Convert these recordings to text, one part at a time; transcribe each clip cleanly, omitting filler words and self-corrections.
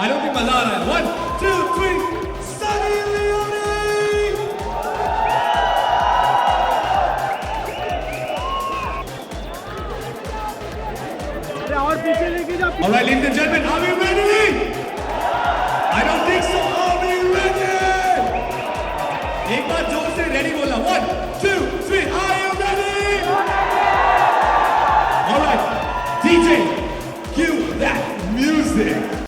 I don't think मजा आ रहा है. 1 2 3 सनी लियोनी. और पीछे लेके जा. All right, ladies and gentlemen, are we ready? I don't think so. Are we ready? एक बार जोर से ready बोला. 1 2 3. Are you ready? All right, DJ, cue that music.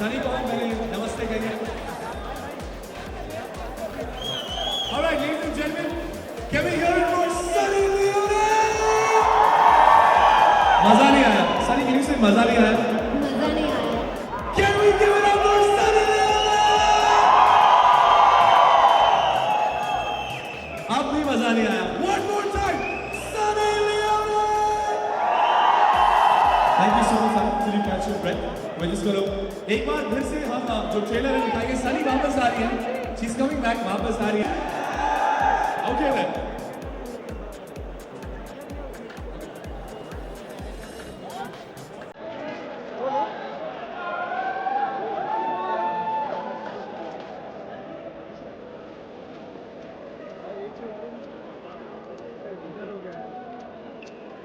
Sunny को पहले नमस्ते कहिए. All right, ladies and gentlemen, can we hear it for Sunny Leone? मजा नहीं आया. Sunny, can you say मजा नहीं आया? मजा नहीं आया. Can we give it up for Sunny Leone? अब भी मजा नहीं आया. One more time, Sunny Leone. Thank you so much, Sunny. Till you catch your breath. We're just gonna एक बार फिर से हम जो ट्रेलर है दिखाएंगे. सनी वापस आ रही है. She's coming back. वापस आ रही है. Okay then.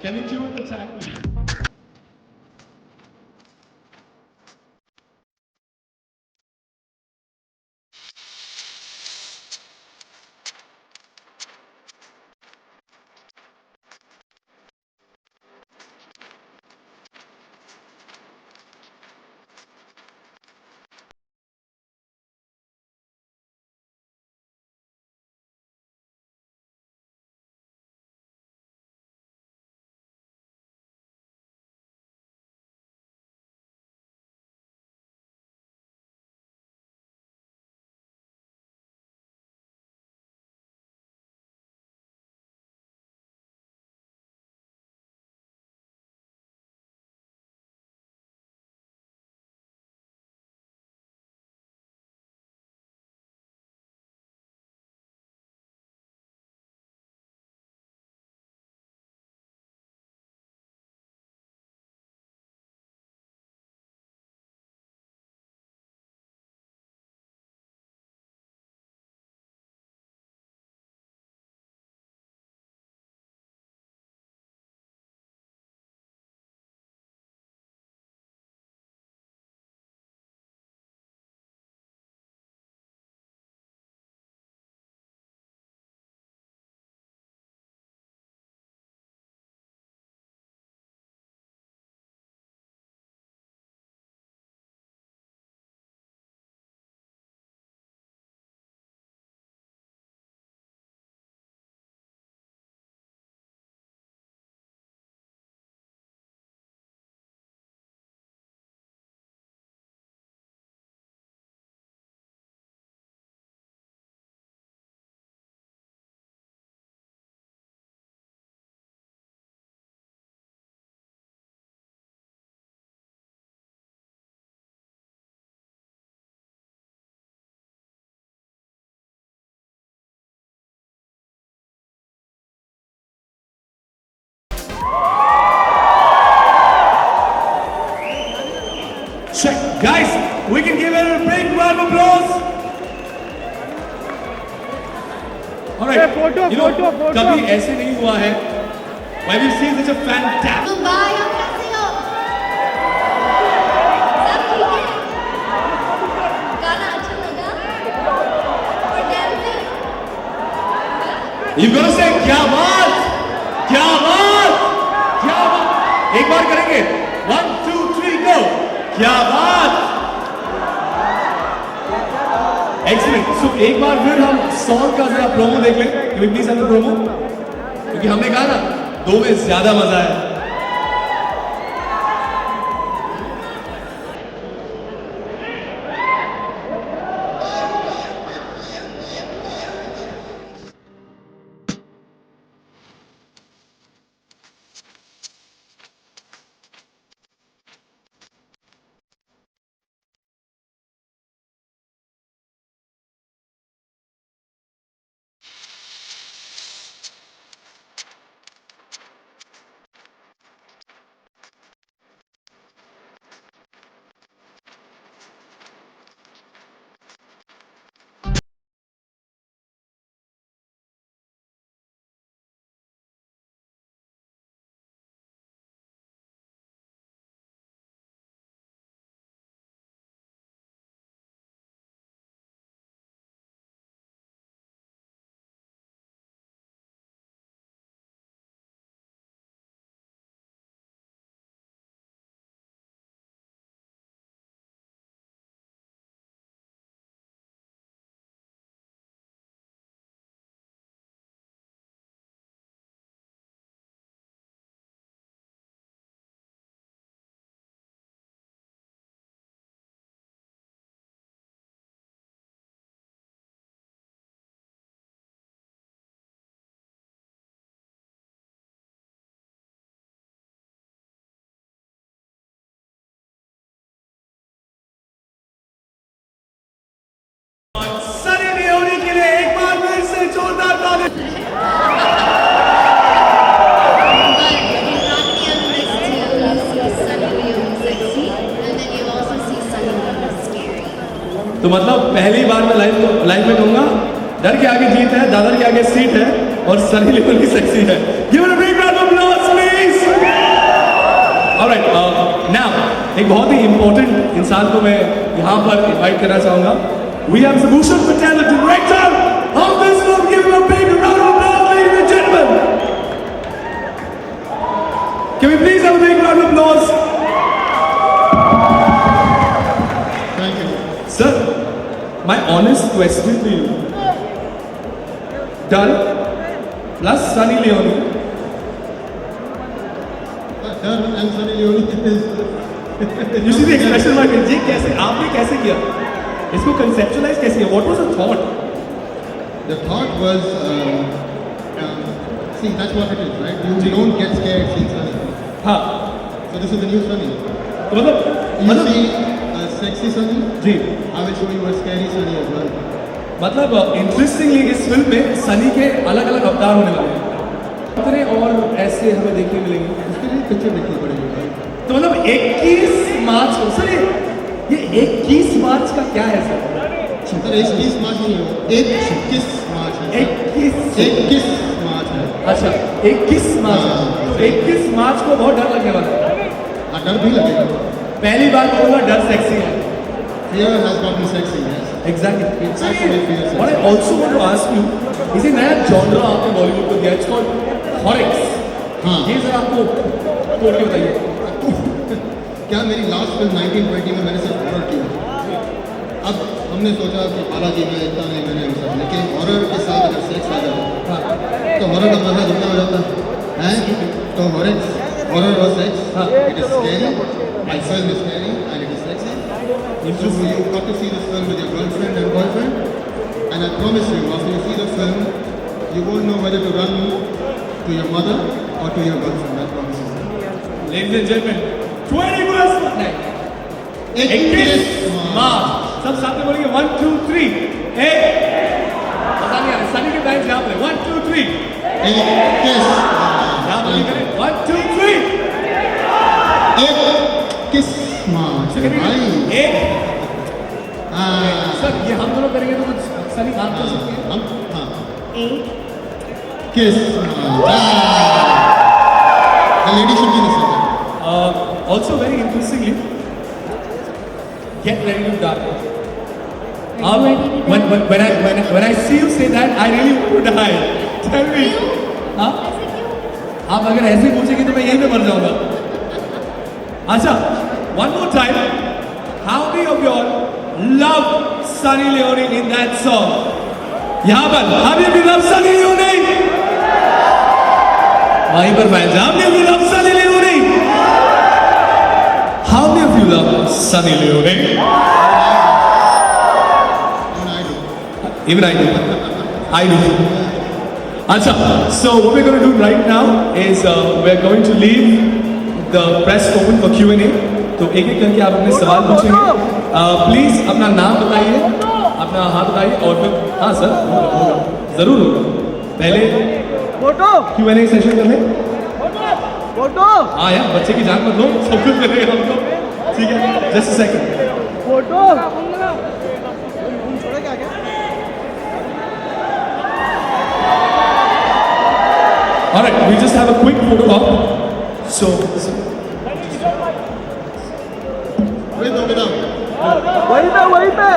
Can we cue the track? Check. Guys, we can give it a big round of applause. All right. Photo. कभी ऐसे नहीं हुआ है. When we see such a fantastic. Bye, आप कैसे हो? सब ठीक है? गाना अच्छा लगा? और dancing? You gonna say क्या बात? क्या बात? क्या बात? एक बार करेंगे. 1, 2, 3, go. क्या बात? Excellent. So एक बार फिर हम सॉन्ग का जरा प्रोमो देख लें. Can we please have the promo? क्योंकि हमने कहा ना 2 में ज्यादा मजा है. तो मतलब पहली बार मैं लाइफ में कहूंगा डर के आगे जीत है, दादर के आगे सीट है और सनी लियोनी भी सेक्सी है. Give it a big round of applause, please. Alright, now एक बहुत ही important इंसान को मैं यहाँ पर इनवाइट करना चाहूंगा. We have Bhushan Patel, the director of this film. Give him a big round of applause, ladies and gentlemen. Can we please have a big round of applause? Thank you. Sir, my honest question to you. Done plus Sunny Leone. Done and Sunny Leone is. You see the expression on my face. ये कैसे आपने कैसे किया? इसको conceptualize कैसे किया? What was the thought? The thought was, see, that's what it is, right? You don't get scared seeing Sunny. हाँ. So this is the new Sunny. तो मतलब You see a sexy Sunny. जी. I will show you a scary Sunny as well. मतलब interestingly इस film में सनी के अलग अलग अवतार होने वाले हैं. कितने और ऐसे हमें देखने मिलेंगे? इसके लिए पिक्चर देखनी पड़ेगी भाई. तो मतलब 21 मार्च को सर ये 21 मार्च का क्या है सर? सर 21 मार्च नहीं हो, 21 मार्च है. 21 मार्च है. अच्छा 21 मार्च. तो 21 मार्च को बहुत डर लगने वाला है. हाँ, डर भी लगेगा. पहली बार बोला डर सेक्सी है. Fear has got me sexy, yes. Exactly. It's actually fear sexy. What I also want to ask you, इसे नया जॉनरा आपने बॉलीवुड को दिया, it's called हॉरिक्स. हाँ. ये सर आपको तोड़ के बताइए. क्या मेरी लास्ट फिल्म 1920 में मैंने सिर्फ हॉरर किया. अब हमने सोचा कि बालाजी में इतना नहीं मैंने सब, लेकिन हॉरर के साथ अगर सेक्स आ जाए तो हॉरर का मजा दुगना हो जाता है. तो हॉरर और sex, it is scary. My film is scary and it is sexy. So you got to see this film with your girlfriend and boyfriend, and I promise you, after you see the film, you won't know whether to run to your mother or to your girlfriend. I promise you. Ladies and gentlemen, 21st night. 21 मार्च. सब साथ में बोलेंगे 1 2 3. पता नहीं आ रहा सनी के time यहाँ पे 1 2 3. एक किस. यहाँ पे करें 1 2 3. एक किस मार्च भाई. एक. हाँ. सर ये हम दोनों करेंगे तो कुछ सनी आप कर सकते हैं. हम हाँ. एक किस मार्च. The lady should be the second. Also very interestingly, get ready to die. When I see you say that, I really want to die. Tell me. हाँ? ऐसे क्यों? आप अगर ऐसे पूछेंगे तो मैं यहीं पे मर जाऊंगा. अच्छा, one more time. How many of y'all love Sunny Leone in that song? यहाँ पर, how many of you love Sunny Leone? वहीं पर fans. How many of you love Sunny Leone? How many of you love Sunny Leone? And I do. Even I do. I do. Acha, so what we're going to do right now is we're going to leave the press open for Q&A. तो एक एक करके आप अपने सवाल पूछेंगे. Please अपना नाम बताइए, अपना हाथ बताइए और फिर हाँ सर होगा जरूर होगा. पहले Q&A सेशन कर लें. हाँ यार बच्चे की जान मत लो, सब कुछ करेंगे हम लोग. ठीक है, just a second. All right, we just have a quick photo op. So, With or without? वहीं पे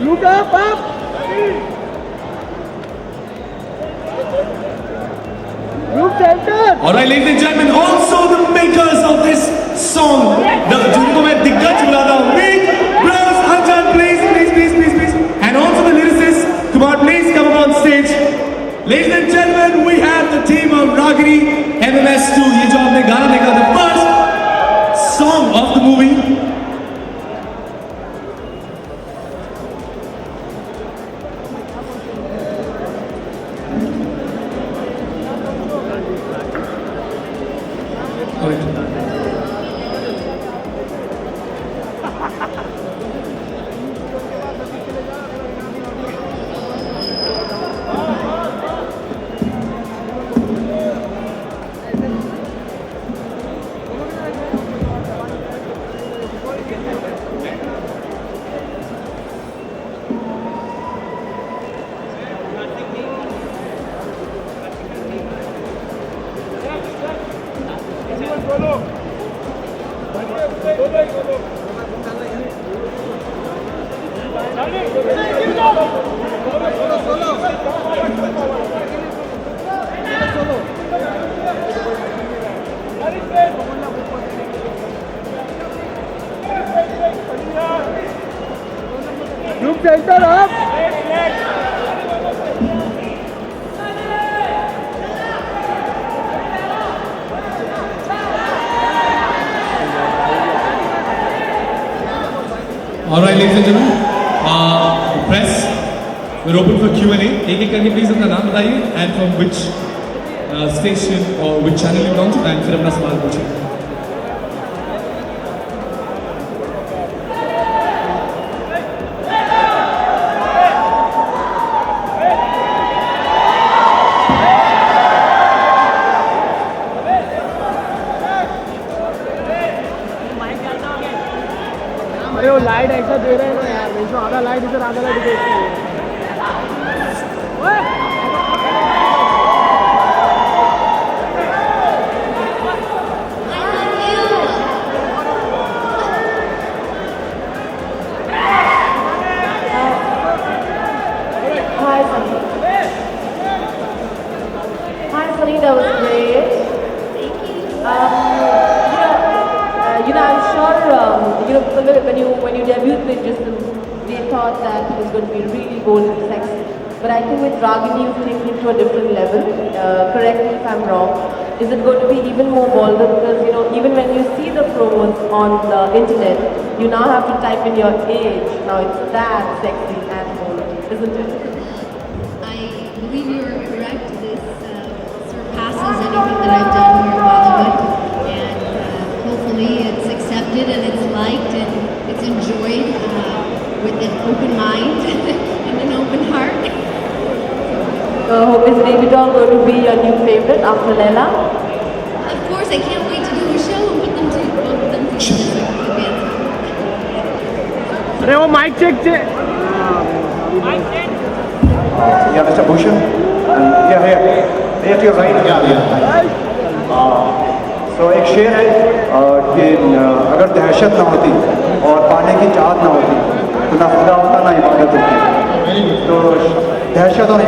Look up. Look center. all right, ladies and gentlemen, also the makers of this song, जिनको मैं दिग्गज बुलाता हूँ. Meet Bros Anjan, please, and also the lyricist. Come on, please come up on stage. Ladies and gentlemen, we have the team of Ragini MMS2. ये जो आपने गाना देखा, the first song of the movie. All right. Group center up. All right, ladies and gentlemen, press. We're open for Q&A. एक एक करके please अपना नाम बताइए and from which station or which channel you belong to and फिर अपना सवाल पूछिए. अरे वो लाइट ऐसा दे रहे हैं ना यार, इसमें आधा लाइट इधर आधा लाइट इधर. Hi, Sunny. Hi, Sunny. That was great. I'm sure, when you debuted with just they thought that it was going to be really bold and sexy. But I think with Ragini, you've taken it to a different level. Correct me if I'm wrong. Is it going to be even more bolder? Because, even when you see the promos on the internet, you now have to type in your age. Now it's that sexy and bold, isn't it? I believe you are correct. This surpasses anything that I've done here in Bollywood, and hopefully it's accepted and it's liked and it's enjoyed with an open mind and an open heart. Is Baby Doll going to be your new favorite after Leila? Of course, I can't wait to do a show and put them to both of them together. अरे वो mic check check. Yeah, Mr. Bhushan. Yeah, here. Here to your right. So एक शेर है कि अगर दहशत ना होती और पाने की चाहत ना होती तो ना खुदा होता ना इबादत होती. तो दहशत और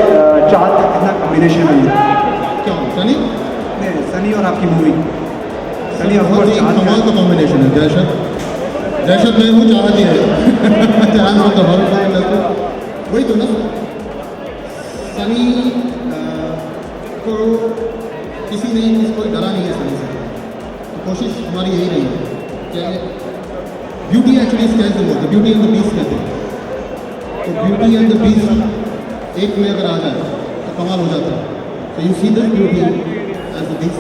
चाहत का कितना कॉम्बिनेशन है ये. क्या सनी? नहीं, सनी और आपकी मूवी. सनी ऑफ बहुत कोर्स ही चाहत कमाल का कॉम्बिनेशन है. दहशत में हूँ, चाहत ही है. ध्यान हो तो हॉरर फिल्म इंडस्ट्री वही तो ना. सनी को किसी ने कोई डरा नहीं है सनी से. तो कोशिश हमारी यही रही है कि beauty actually scares the world, beauty and the beast कहते हैं. तो ब्यूटी एंड द बीस्ट एक में अगर आ जाए तो कमाल हो जाता है. तो you see this beauty as the beast.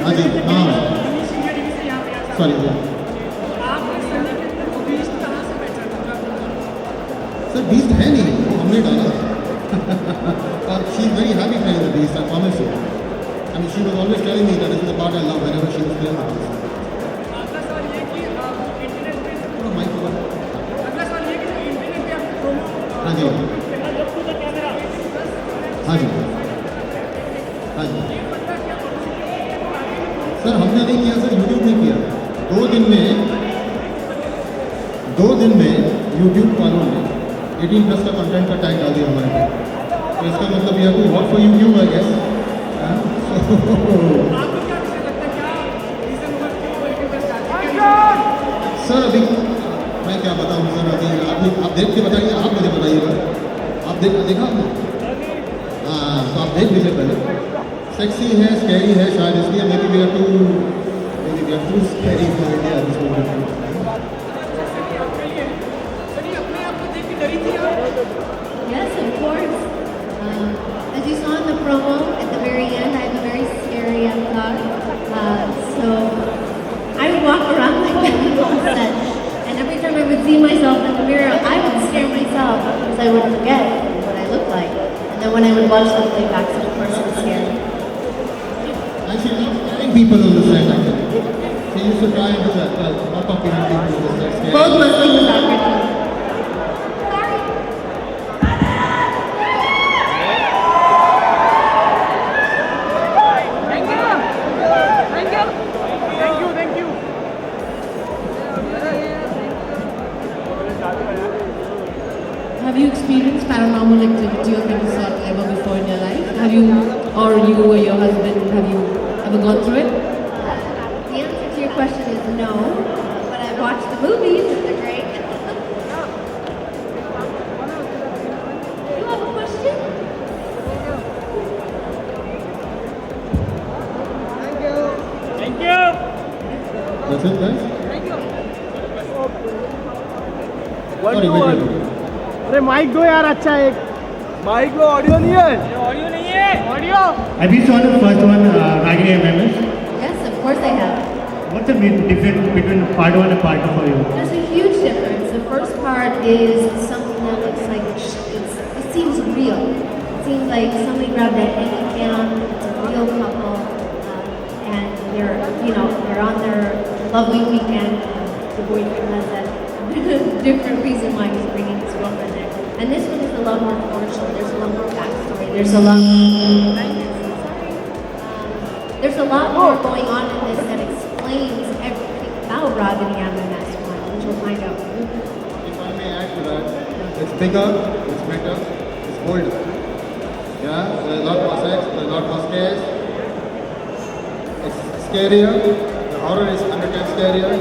हाँ जी, हाँ सॉरी सर, बीस्ट है नहीं, वो हमने डाला. और she is very happy playing the beast, I promise you. I mean, she was always telling me that this is the part I love whenever she was playing with this. थोड़ा mic over. हाँ जी, हाँ जी, हाँ जी. Sir हमने नहीं किया sir, YouTube ने किया. 2 दिन में YouTube वालों ने 18+ का कंटेंट का टैग डाल दिया हमारे पे. तो इसका मतलब यह कोई work for YouTube I guess. Sir अभी मैं क्या बताऊँ सर, अभी आप देख के बताइए. आप मुझे बताइएगा, आप देखा आपने? हाँ, तो आप देख लीजिए पहले. सेक्सी है, स्कैरी है, शायद इसलिए maybe we are too scary for India this moment. Yes, of course. As you saw in the promo, at the very end, I have a very scary avatar. So I would walk around like that on set. And every time I would see myself in the mirror, I would scare myself because I would forget what I looked like. And then when I would watch the playback, of course, it was scary. And she loves scaring people on the set, actually. She used to try and do that, not talking to people on the set. Scary. Both mostly was acting. Thank you. have you experienced paranormal activity of any sort ever before in your life? Have you, or you or your husband, have you ever gone through it? The answer to your question is no, but I've watched the movies and they're great. You have a question? Thank you. That's it, guys? One Sorry, to wait, one. wait. अरे mic दो यार अच्छा एक mic दो audio नहीं है audio नहीं है audio Have you saw the first one, Ragini MMS? Yes, of course I have. What's the main difference between part one and part two for you? There's a huge difference. The first part is something that looks like it seems real. It seems like somebody grabbed a handy cam. It's a real couple, and they're on their lovely weekend. The boyfriend has that different reason why he's bringing his girlfriend there. And this one is a lot more commercial. There's a lot more backstory. There's a lot. There's a lot more going on in this that explains everything about Ragini MMS one, which we'll find out. If I may add to that, it's bigger, it's better, it's bolder. Yeah, there's a lot more sex, there's a lot more scares. It's scarier, the horror is 100 times scarier.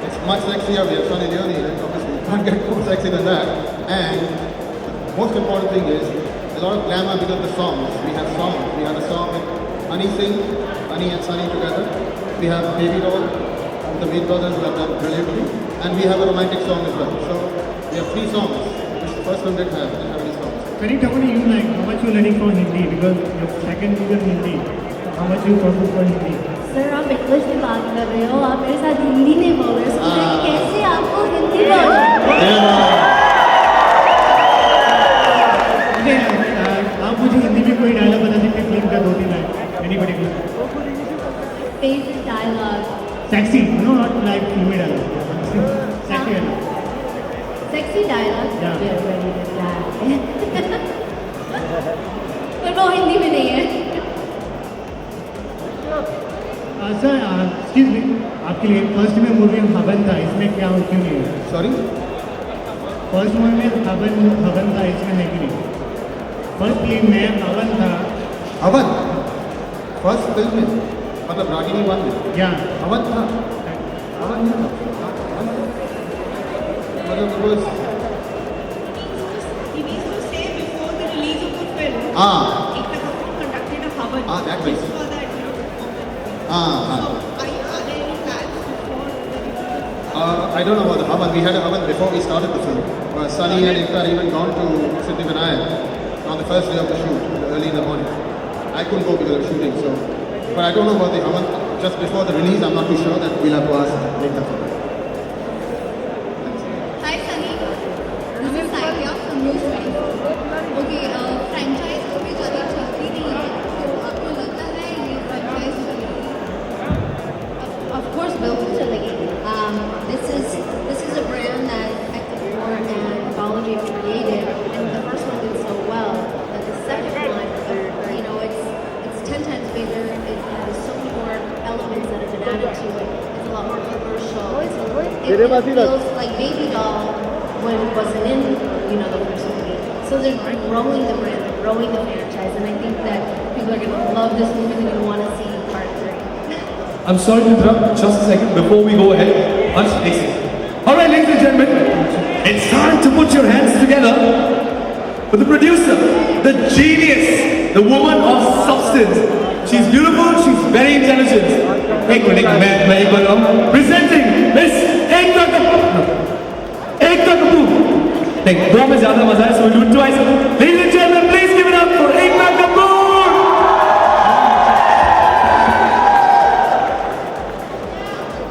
It's much sexier, we have Sunny Leone, and obviously you can't get more sexy than that. And the most important thing is, a lot of glamour because of the songs. We have songs. We have a song with Honey Singh, Honey and Sunny together. We have Baby Doll, the Meat Brothers who have done brilliantly. And we have a romantic song as well. So we have 3 songs, which the first one didn't have any songs. Can you tell me you like how much you're learning from Hindi because your second is in Hindi. How much you focus for Hindi? Sir आप English में बात कर रहे हो आप मेरे साथ हिंदी में बोल रहे हो so मैं कैसे आपको हिंदी बोलूं Okay, आप मुझे हिंदी में कोई डायलॉग बता सकते हैं फिल्म का 2-3 line any particular favorite dialogue sexy no not like फिल्मी dialogue sexy dialogue sexy dialogue Yeah. get ready to die पर वो हिंदी में नहीं है सर एक्सक्यूज मी आपके लिए फर्स्ट में मूवी हवन था इसमें क्या हो क्यों नहीं है Sorry? फर्स्ट मूवी में हवन था इसमें है कि नहीं फर्स्ट फिल्म में हवन था हवन फर्स्ट फिल्म में मतलब रागिनी 1 में या हवन था हवन नहीं था मतलब it was He needs to say before the release of the film. Ekta Kapoor conducted a Havan. that Just was- for that, So, are there any plans before the release of I don't know about the Havan. We had a Havan before we started the film. Sunny and Ekta had even gone to Siddhivinayak on the first day of the shoot, early in the morning. I couldn't go because of shooting, so. But I don't know about the Havan. Just before the release, I'm not too sure that we'll have to ask Ekta for that. Hi Sunny, this is Saitya from News 24. Okay, franchise को भी ज़्यादा चलती नहीं है, तो आपको लगता है ये franchise चलेगी? Of course, बिल्कुल चलेगी. This is a brand that Ekta Kapoor and Balaji created, and the first one did so well that the second one, it's 10 times bigger. It has so many more elements that have been added to it. It's a lot more commercial. It feels like Baby Doll when it wasn't in, the first movie. So they're growing the brand, they're growing the franchise, and I think that people are going to love this movie. They're going to want to see part 3. I'm sorry to interrupt just a second before we go ahead. Once, please. All right, ladies and gentlemen, it's time to put your hands together for the producer, the genius, the woman of substance. She's beautiful, she's very intelligent. एक minute मैं एक बार presenting Miss Ekta Kapoor. Ekta Kapoor. देख दो में ज़्यादा मजा है, so we'll do it twice. Ladies and gentlemen, please give it up for Ekta Kapoor.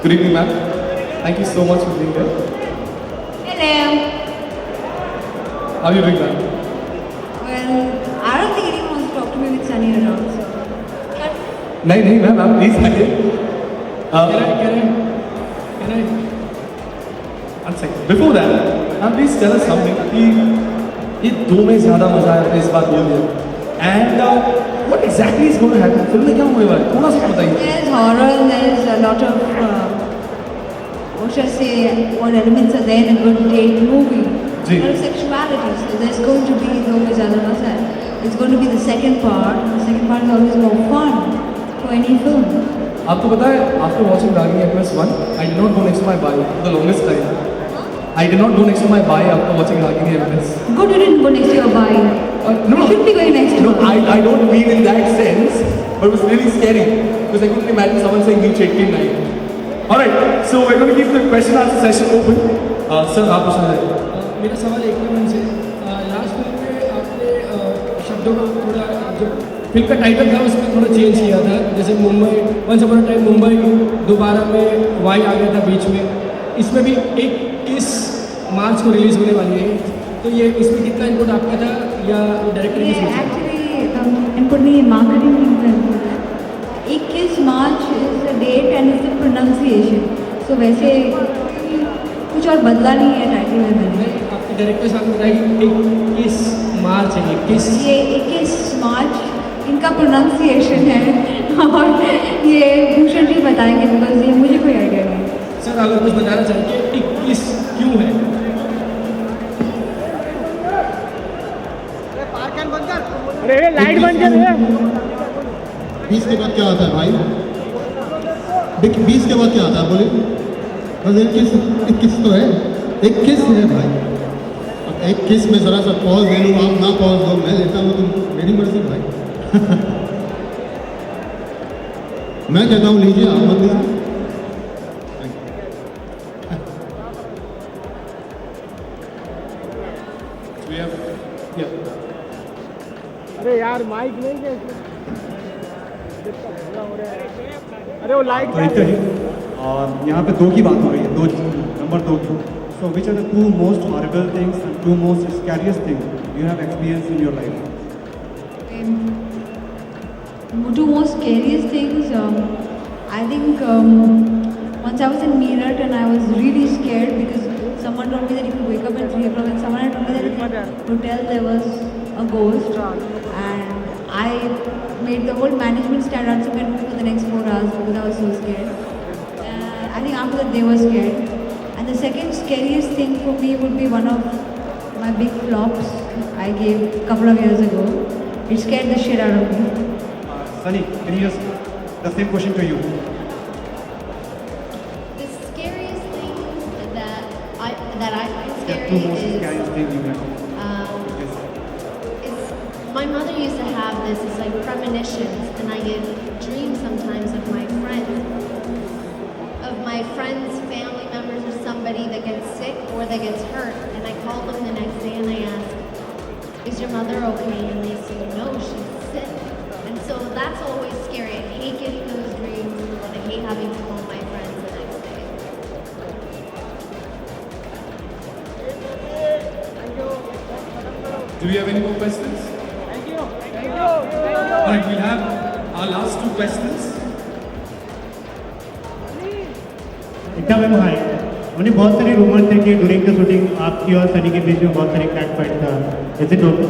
Good evening, ma'am. Thank you so much for being here. Hello. How are you doing, ma'am? Well, I don't think anyone wants to talk to me with Sunny around. So. नहीं ma'am आप please आइए One second. Before that, please tell us something कि ये दो में ज़्यादा मजा आया आपने इस बात बोल दिया and what exactly is going to happen? Film में क्या होने वाला है? थोड़ा सा बताइए. There's horror and there's a lot of, what should I say, what elements are there in a good date movie. जी। और sexuality. So there's going to be though ज़्यादा मजा है. It's going to be the second part. The second part is always more fun for any film. आपको पता है, after watching Ragini Empress 1, I did not go next to my bike for the longest time. I did not go next to my bike after watching Ragini Empress. Good you didn't go next to your bike. No, You should be going next to no, her. I don't mean in that sense, but it was really scary because I couldn't imagine someone saying reach 89. Alright, so we're going to keep the question answer session open. Sir, आप पूछना है. मेरा सवाल एक ही मन से last film में आपने शब्दों का थोड़ा जो फिल्म का टाइटल था उसमें थोड़ा चेंज किया था, जैसे Mumbai once upon a time Mumbai, दोबारा में वाई आ गया था बीच में. इसमें भी एक किस मार्च को रिलीज होने वाली है, तो ये इसमें कितना इनपुट आपका था या डायरेक्टर की ये सोच? एक्चुअली इनपुट नहीं है, मार्केटिंग का input. 21 March is the date and is the pronunciation. So वैसे कुछ और बदला नहीं है टाइटल में मैंने. आपके डायरेक्टर साहब ने बताया कि 21 मार्च है, 21 ये 21 मार्च इनका प्रोनाउंसिएशन है और ये भूषण जी बताएंगे बिकॉज ये मुझे कोई आइडिया नहीं है. सर अगर कुछ बताना चाहिए कि 21 क्यों है? अरे लाइट बंद कर रे. 20 के बाद क्या आता है भाई? 20 के बाद क्या आता है बोलिए? बस 21 तो है, 21 है भाई. अब 21 में ज़रा सा पॉज ले लूँ, आप ना पॉज दो, मैं लेता हूँ, तो मेरी मर्जी भाई. मैं कहता हूँ लीजिए, आप मत लीजिए. We have, yeah. अरे यार माइक नहीं है. अरे वो लाइट तो एक ही और यहाँ पे दो की बात हो रही है, नंबर 2 की. So which are the 2 most horrible things and 2 most scariest things you have experience in your life? Two most scariest things. I think once I was in Meerut and I was really scared because someone told me that if you wake up at 3 o'clock and someone had told me that in the hotel there was a ghost, and I made the whole management stand outside me for the next 4 hours because I was so scared. I think after that they were scared. And the second scariest thing for me would be one of my big flops I gave a couple of years ago. It scared the shit out of me. Sunny, can you just the same question to you? The scariest thing that I find Yeah, scary 2 most is scariest things you have. it's my mother used to have this. It's like premonitions, and I get dreams sometimes of my friends, family members, or somebody that gets sick or that gets hurt, and I call them the next day and I ask, "Is your mother okay?" And they say, "No, she's sick." And so that's always scary. I hate getting those dreams, and I hate having to call my friends the next day. Do we have any more questions? Thank you. Alright, we'll have our last 2 questions. Ekta ma'am hi. उन्हें बहुत सारे rumour थे कि during the shooting आपकी और सनी के बीच में बहुत सारे कैट फाइट था. Is it okay?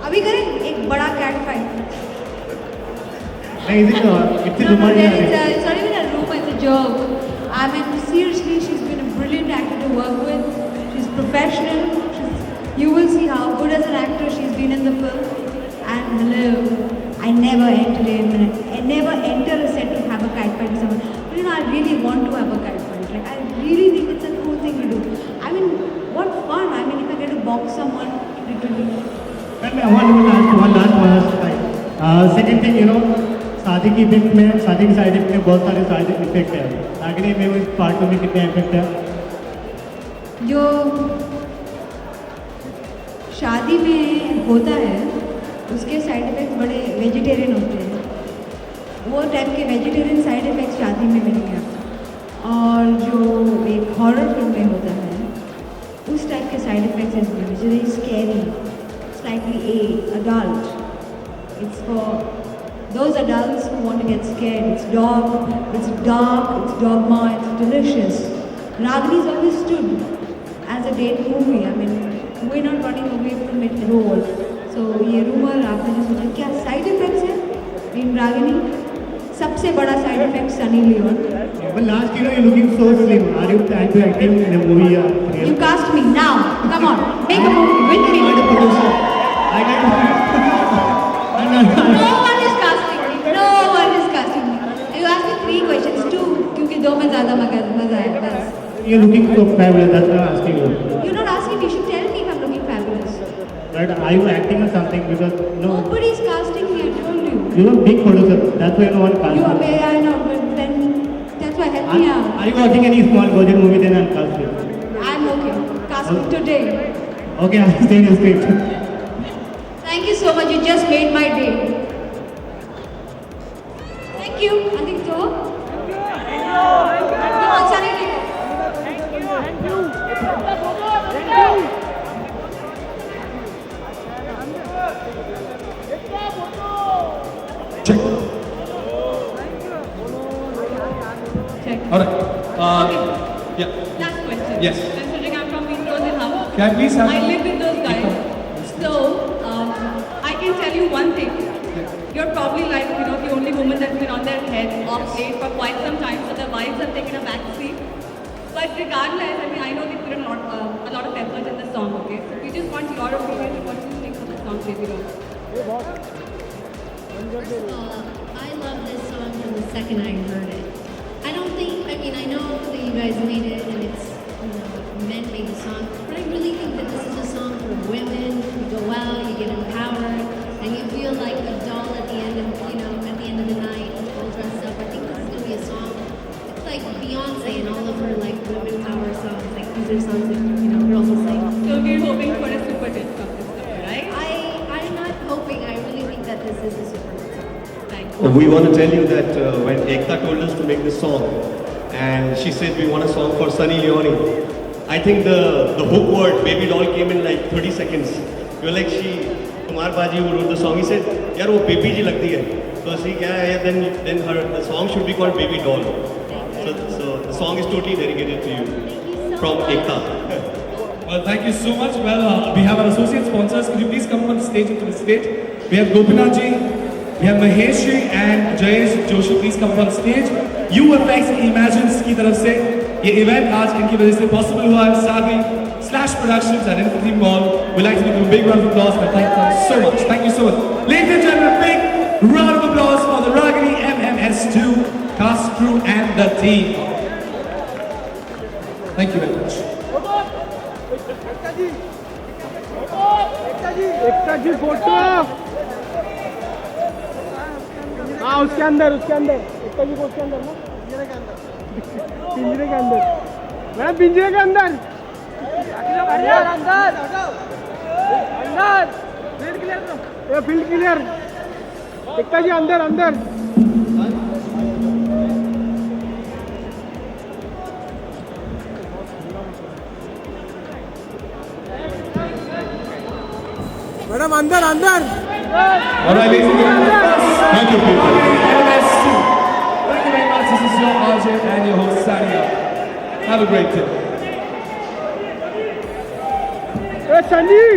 अभी करें एक बड़ा कैट फाइट. नहीं, is it it's rumour. It's not even a rumor, it's a joke. I mean, seriously, she's been a brilliant actor to work with. She's professional. You will see how good as an actor she's been in the film. And hello, I never enter a set to have a kite fight with someone. But you know, I really want to have a kite fight. Like, I really think it's a cool thing to do. I mean, what fun! I mean, if I get to box someone, literally. one last fight. Second thing, you know, शादी की effect में, शादी की side effect में बहुत सारे side effect है. रागिनी में इस पार्ट में कितने इफेक्ट है? जो शादी में होता है उसके साइड इफेक्ट बड़े वेजिटेरियन होते हैं. वो टाइप के वेजिटेरियन साइड इफेक्ट शादी में मिल गया. और जो एक हॉरर फिल्म में होता है उस टाइप के side effects is very scary, slightly adult. It's for those adults who want to get scared. It's dark, it's dogma, it's delicious. Ragini's always stood as a date movie. I mean, we're not running away from it at all. So ये rumor आपने जो सोचा क्या side effects है in Ragini? सबसे बड़ा side effect Sunny Leone. But last year you're looking so slim. Are you planning to acting in a movie? You cast me now. Come on, make a movie with me. I'm a producer. I got No one is casting me. No one is casting me. You asked me 3 questions, 2, क्योंकि 2 में ज़्यादा मज़ा आया बस. You're looking so fabulous. That's why I'm asking you. You're not asking me. You should tell me if I'm looking fabulous. Right? Are you acting or something? Because no, Nobody's casting me. I told you. you're a big producer. That's why no one casts You you. are. I know, but then that's why help me out. Are you watching any small budget movie? Then I'll cast you. I'm okay. Cast me today. Okay, I'll stay in your script. Thank you so much. You just made my day. Thank you. I think so. Come on, Sunny. Check. Check. All right. Yeah. Last question. Yes. Considering I'm from Windows and Hub, Can I please have? I live with those guys. So, I can tell you one thing. You're probably like, the only woman that's been on their head off late for quite some time, so their wives have taken a back seat. But regardless, I know they put a lot of effort in the song, okay? So we just want your opinion on what you think of the song, Baby Doll. First of all, I love this song from the second I heard it. I know that you guys made it and it's, men made the song, but I really think that this is a song for women. You go out, you get empowered, and you feel like a doll at the end of, at the end of the night, all dressed up. I think this is going to be a song, it's like Beyonce and all of her like women power songs, like these are songs that, girls will sing. So we're hoping for a super hit from this couple, right? I'm not hoping, I really think that this is a super hit song. Thanks. We want to tell you that when Ekta told us to make this song, and she said we want a song for Sunny Leone, I think the hook word Baby Doll came in like 30 seconds. We were like, Kumar Baji who wrote the song, he said, yaar wo baby ji lagti hai. So she then the song should be called Baby Doll. So the song is totally dedicated to you from Ekta. Well, thank you so much. Well, we have our associate sponsors. Could you please come on the stage and to the stage? We have Gopinath ji, we have Mahesh ji and Jayesh Joshi. Please come on stage. UFX Imagines की तरफ से ये event आज इनकी वजह से possible हुआ है. साथ ही Slash Productions and Infinity Mall. We'd like to give you a big round of applause and thank them so much. Thank you so much. Ladies and gentlemen, a big round of applause for the Ragini MMS2 cast crew and the team. Thank you very much. Ekta ji photo. हाँ उसके अंदर एकता जी को उसके अंदर ना, पिंजरे के अंदर मैडम, पिंजरे के अंदर फील्ड क्लियर. एकता जी अंदर मैडम अंदर. All right, ladies and gentlemen, thank you, people. MS2. Thank you very much. This is your RJ and your host, Sania. Have a great day. Sanjeev